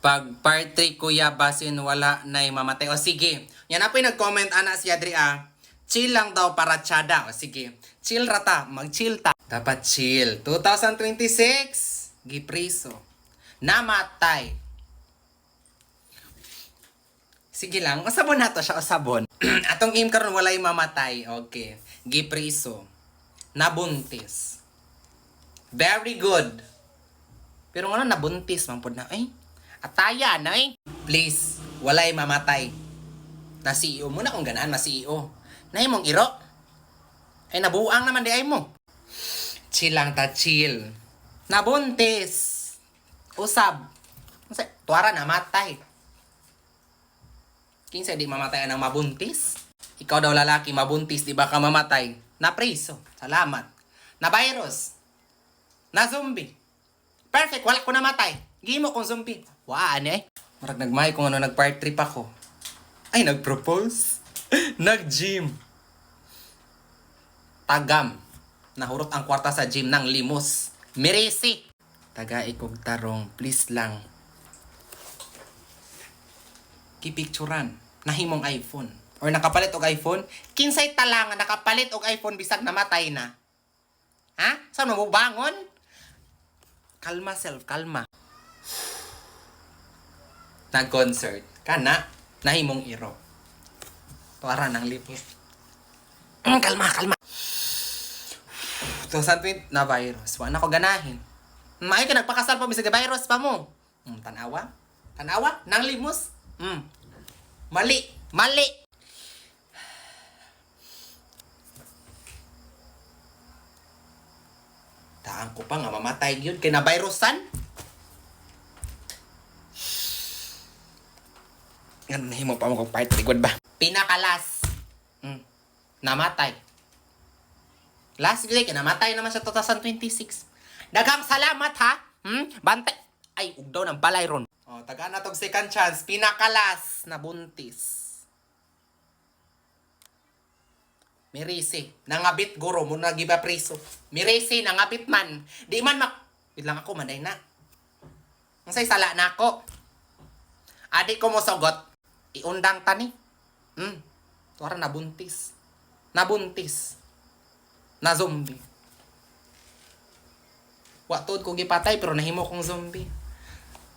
Pag part 3, kuya, basin wala na mamatay. O sige, yan na po yung nag-comment ana si Adri Chill lang daw para tiyada. O sige, chill rata, mag-chill ta. Dapat chill. 2026, gipriso. Namatay. Sige lang, usabon na to siya, usabon. Atong game karon walay mamatay. Okay, gipriso. Nabuntis. Very good. Pero nga nabuntis, mampod na. Ay, ataya na eh. Please, walay mamatay. Na CEO mo na kung ganaan, na CEO. Na mong iro. Ay, nabuang naman di ay mo. Chill lang ta, chill. Nabuntis. Usab. Tuwara na matay. Kinsa di mamatay ng mabuntis? Ikaw daw lalaki, mabuntis, di ba ka mamatay? Na preso. Salamat. Na virus. Na zombie. Perfect, wala ko namatay. Gimo kong zombie. Waan eh. Marag nagmay kung ano nag-part trip ako. Ay, nag-propose. Nag-gym. Tagam. Nahurot ang kwarta sa gym ng limos. Mirisi. Tagay kong tarong. Please lang. Kipicturan. Nahimong iPhone. Or nakapalit og iPhone. Kinsay talangan nakapalit og iPhone bisag namatay na. Ha? Saan mo bangon? Kalma self, kalma. Nag-concert. Kana, nahimong iro. Tuwara ng lipos. Kalma, kalma. 2020 na virus. Wala ko ganahin. May ka nagpakasal pa, bisag virus pa mo. Tanawa? Tanawa? Nang limos? Mali. Mali. Taan ko pa nga mamatay yun. Kaya na virusan. Ganun na himo pa mo kong part record ba? Pinakalas. Namatay. Last day, namatay naman sa 2026. Daghang salamat ha. Bantay. Ay, ugdaw ng balay ron. O, taga na tong second chance. Pinakalas na buntis. Mirisi. Nangabit guro mo nagiba preso. Mirisi, nangabit man. Di man bilang ako, manday na. Masay sala na ako. Adik ko mo sogot. Iundang tani. Tuwara nabuntis. Nabuntis. Na zombie. Watod ko gipatay pero nahimo kong zombie.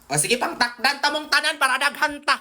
O sige pang takdan tamong tanan para daghanta.